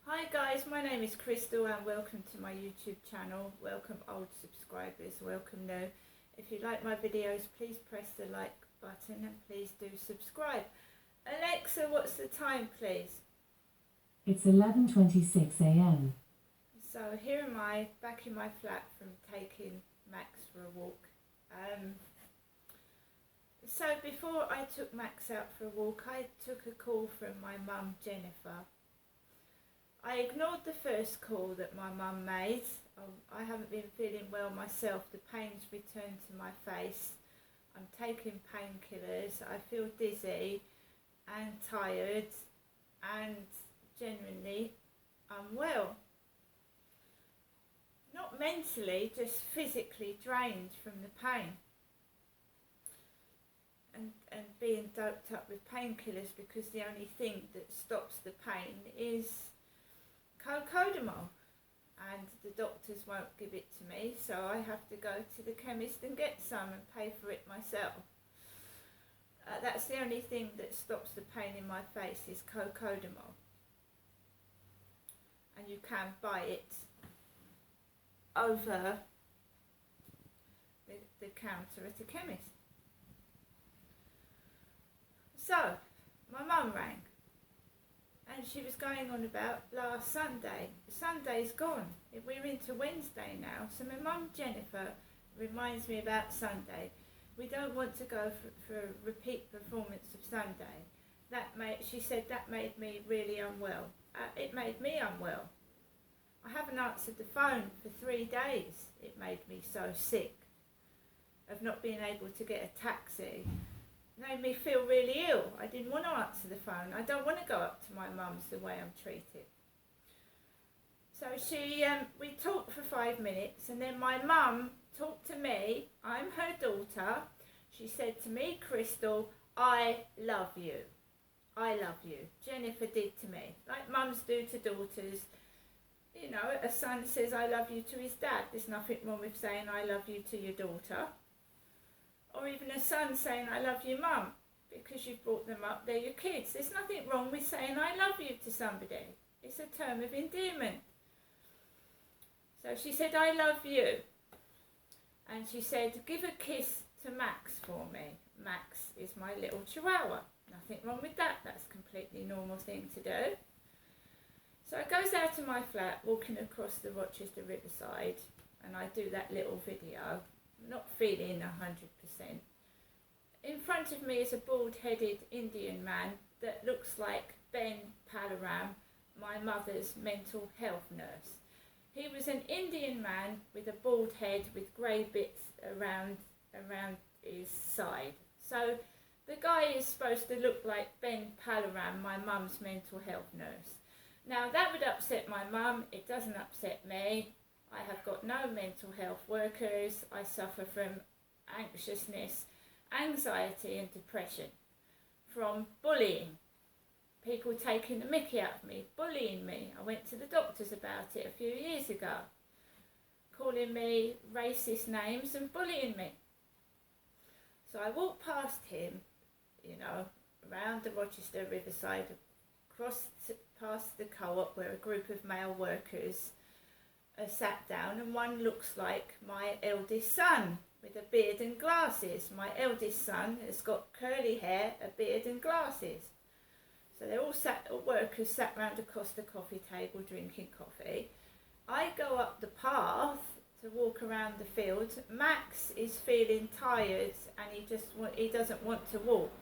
Hi guys, my name is Crystal and welcome to my YouTube channel. Welcome old subscribers, welcome new. If you like my videos, please press the like button and please do subscribe. Alexa, what's the time please? It's 11:26 a.m. So here am I back in my flat from taking Max for a walk. So before I took Max out for a walk, I took a call from my mum Jennifer. I ignored the first call that my mum made. I haven't been feeling well myself. The pain's returned to my face. I'm taking painkillers. I feel dizzy and tired and genuinely unwell. Not mentally, just physically drained from the pain. And being doped up with painkillers because the only thing that stops the pain is cocodamol, and the doctors won't give it to me, so I have to go to the chemist and get some and pay for it myself. That's the only thing that stops the pain in my face is cocodamol, and you can buy it over the counter at a chemist. So my mum rang and she was going on about last Sunday. Sunday's gone. We're into Wednesday now. So my mum Jennifer reminds me about Sunday. We don't want to go for a repeat performance of Sunday. She said that made me really unwell. It made me unwell. I haven't answered the phone for 3 days. It made me so sick of not being able to get a taxi. Made me feel really ill. I didn't want to answer the phone. I don't want to go up to my mum's the way I'm treated. So we talked for 5 minutes, and then my mum talked to me. I'm her daughter. She said to me, Crystal, I love you. I love you. Jennifer did to me, like mums do to daughters. You know, a son says I love you to his dad. There's nothing wrong with saying I love you to your daughter. Or even a son saying, I love you, mum, because you've brought them up, they're your kids. There's nothing wrong with saying, I love you to somebody. It's a term of endearment. So she said, I love you. And she said, give a kiss to Max for me. Max is my little chihuahua. Nothing wrong with that. That's a completely normal thing to do. So I goes out to my flat, walking across the Rochester Riverside, and I do that little video. Not feeling 100%. In front of me is a bald-headed Indian man that looks like Ben Palaram, my mother's mental health nurse. He was an Indian man with a bald head with grey bits around his side. So the guy is supposed to look like Ben Palaram, my mum's mental health nurse. Now that would upset my mum. It doesn't upset me. I have got no mental health workers. I suffer from anxiousness, anxiety and depression, from bullying, people taking the mickey out of me, bullying me. I went to the doctors about it a few years ago, calling me racist names and bullying me. So I walked past him, around the Rochester Riverside, past the co-op where a group of male workers sat down, and one looks like my eldest son with a beard and glasses. My eldest son has got curly hair, a beard and glasses. So they're all workers sat round across the coffee table drinking coffee. I go up the path to walk around the field. Max is feeling tired and he doesn't want to walk.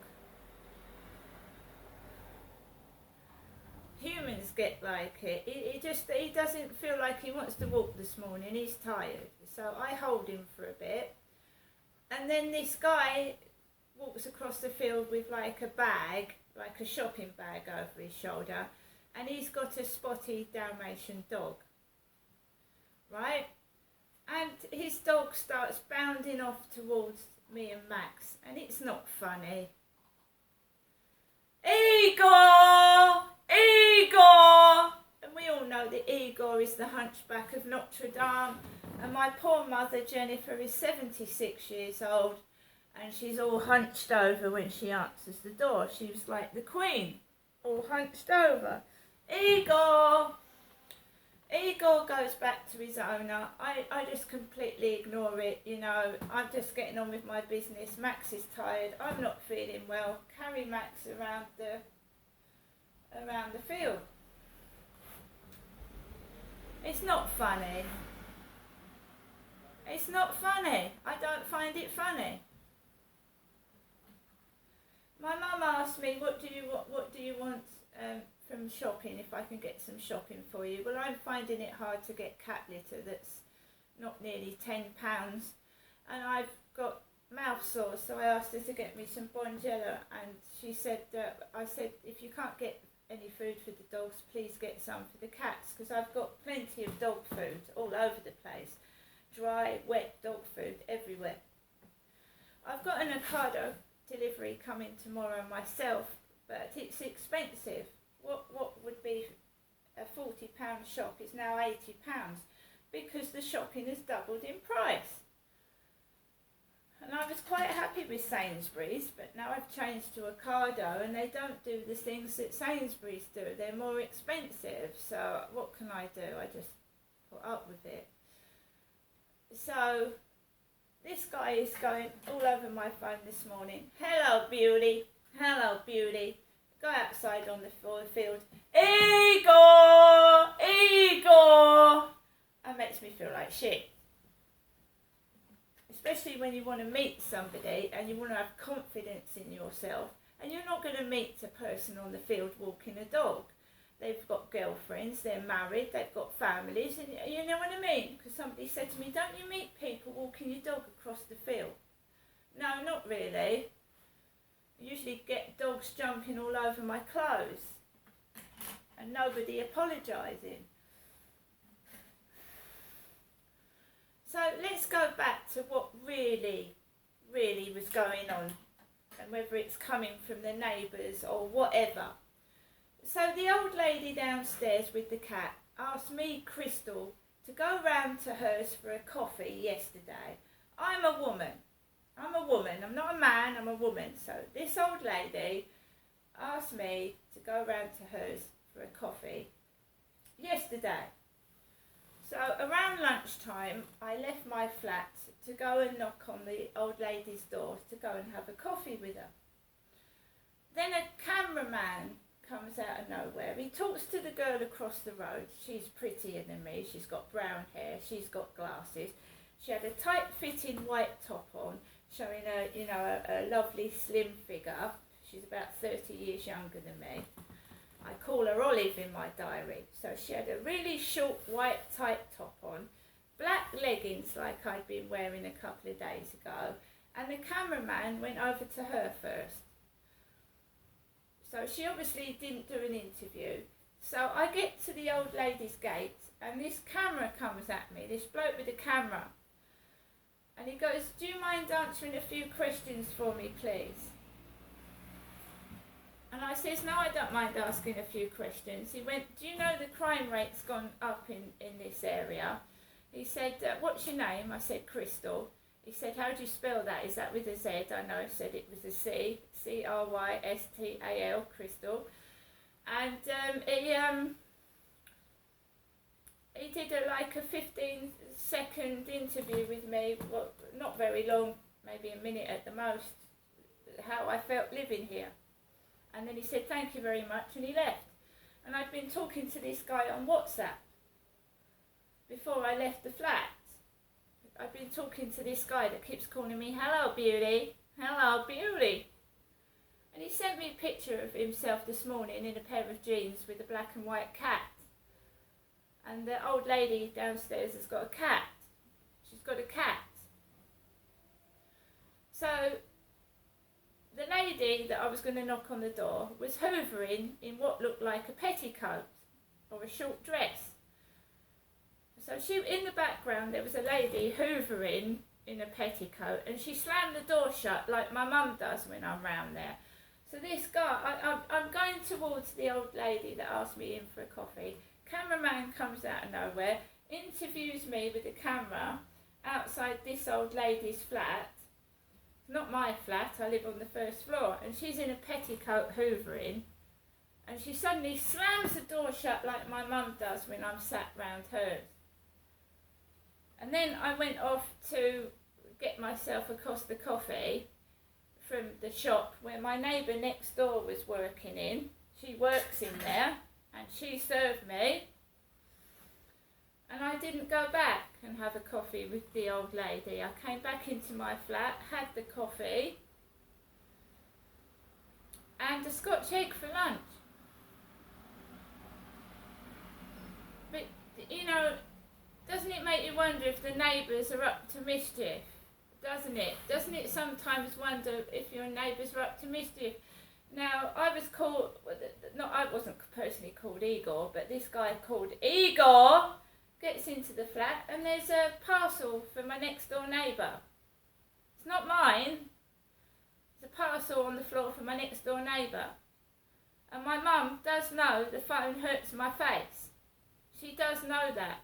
Humans get like it. He doesn't feel like he wants to walk this morning. He's tired. So I hold him for a bit. And then this guy walks across the field with like a bag, like a shopping bag over his shoulder. And he's got a spotty Dalmatian dog. Right? And his dog starts bounding off towards me and Max. And it's not funny. Igor! Igor! And we all know that Igor is the hunchback of Notre Dame, and my poor mother Jennifer is 76 years old, and she's all hunched over when she answers the door. She was like the Queen, all hunched over. Igor! Igor goes back to his owner. I just completely ignore it, you know. I'm just getting on with my business. Max is tired. I'm not feeling well. Carry Max around the field. It's not funny. It's not funny. I don't find it funny. My mum asked me, what do you want from shopping, if I can get some shopping for you. Well, I'm finding it hard to get cat litter that's not nearly £10, and I've got mouth sores, so I asked her to get me some Bonjela, and she said, I said, if you can't get any food for the dogs, please get some for the cats, because I've got plenty of dog food all over the place. Dry, wet dog food everywhere. I've got an Ocado delivery coming tomorrow myself, but it's expensive. What would be a £40 shop is now £80 because the shopping has doubled in price. And I was quite happy with Sainsbury's, but now I've changed to Ocado and they don't do the things that Sainsbury's do. They're more expensive, so what can I do? I just put up with it. So this guy is going all over my phone this morning. Hello, beauty. Hello, beauty. Go outside on the field. Igor! Igor! That makes me feel like shit. Especially when you want to meet somebody and you want to have confidence in yourself, and you're not going to meet a person on the field walking a dog. They've got girlfriends, they're married, they've got families, and you know what I mean? Because somebody said to me, don't you meet people walking your dog across the field? No, not really. I usually get dogs jumping all over my clothes and nobody apologising. So let's go back to what really was going on, and whether it's coming from the neighbours or whatever. So the old lady downstairs with the cat asked me, Crystal, to go round to hers for a coffee yesterday. I'm a woman. I'm not a man, I'm a woman. So this old lady asked me to go round to hers for a coffee yesterday. So around lunchtime, I left my flat to go and knock on the old lady's door to go and have a coffee with her. Then a cameraman comes out of nowhere. He talks to the girl across the road. She's prettier than me. She's got brown hair. She's got glasses. She had a tight-fitting white top on, showing a lovely slim figure. She's about 30 years younger than me. I call her Olive in my diary. So she had a really short white tight top on, black leggings like I'd been wearing a couple of days ago, and the cameraman went over to her first. So she obviously didn't do an interview. So I get to the old lady's gate and this camera comes at me, this bloke with the camera. And he goes, do you mind answering a few questions for me, please? And I says, no, I don't mind asking a few questions. He went, do you know the crime rate's gone up in this area? He said, what's your name? I said, Crystal. He said, how do you spell that? Is that with a Z? I know I said it was a C. C-R-Y-S-T-A-L, Crystal. And he did a 15-second interview with me, well, not very long, maybe a minute at the most, how I felt living here. And then he said, thank you very much, and he left. And I'd been talking to this guy on WhatsApp before I left the flat. I've been talking to this guy that keeps calling me, hello, beauty, hello, beauty. And he sent me a picture of himself this morning in a pair of jeans with a black and white cat. And the old lady downstairs has got a cat. She's got a cat. So the lady that I was going to knock on the door was hoovering in what looked like a petticoat or a short dress. So in the background there was a lady hoovering in a petticoat, and she slammed the door shut like my mum does when I'm round there. So this guy, I'm going towards the old lady that asked me in for a coffee. Cameraman comes out of nowhere, interviews me with the camera outside this old lady's flat. Not my flat, I live on the first floor, and she's in a petticoat hoovering. And she suddenly slams the door shut like my mum does when I'm sat round hers. And then I went off to get myself a Costa coffee from the shop where my neighbour next door was working in. She works in there and she served me. And I didn't go back and have a coffee with the old lady. I came back into my flat, had the coffee and a Scotch egg for lunch. But, you know, doesn't it make you wonder if the neighbours are up to mischief? Doesn't it? Doesn't it sometimes wonder if your neighbours are up to mischief? Now, I was called, I wasn't personally called Igor, but this guy called Igor gets into the flat and there's a parcel for my next door neighbour. It's not mine. It's a parcel on the floor for my next door neighbour. And my mum does know the phone hurts my face. She does know that.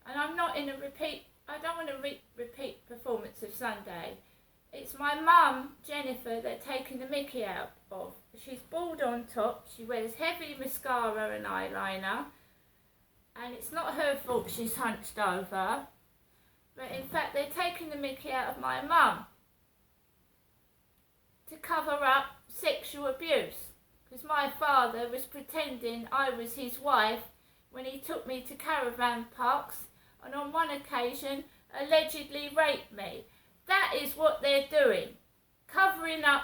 And I'm not in a I don't want to repeat performance of Sunday. It's my mum, Jennifer, they're taking the mickey out of. She's bald on top, she wears heavy mascara and eyeliner, and it's not her fault she's hunched over. But in fact, they're taking the mickey out of my mum to cover up sexual abuse. Because my father was pretending I was his wife when he took me to caravan parks and on one occasion allegedly raped me. That is what they're doing, covering up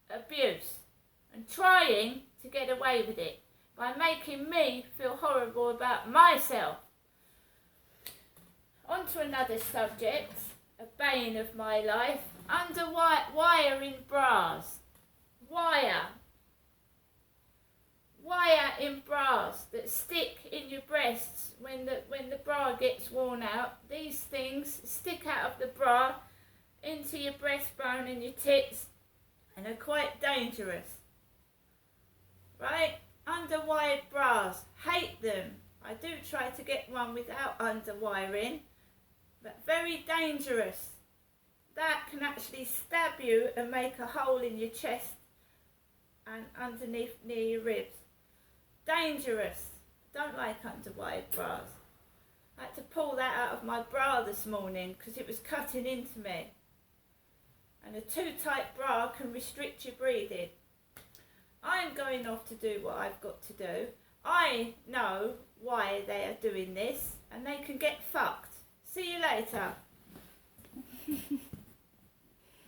abuse and trying to get away with it by making me feel horrible about myself. On to another subject, a bane of my life, wiring bras. Wire in bras that stick in your breasts when the bra gets worn out. These things stick out of the bra into your breastbone and your tits and are quite dangerous. Right? Underwired bras. Hate them. I do try to get one without underwiring, but very dangerous. That can actually stab you and make a hole in your chest and underneath near your ribs. Dangerous. Don't like underwired bras. I had to pull that out of my bra this morning because it was cutting into me. And a too tight bra can restrict your breathing. I'm going off to do what I've got to do. I know why they are doing this and they can get fucked. See you later.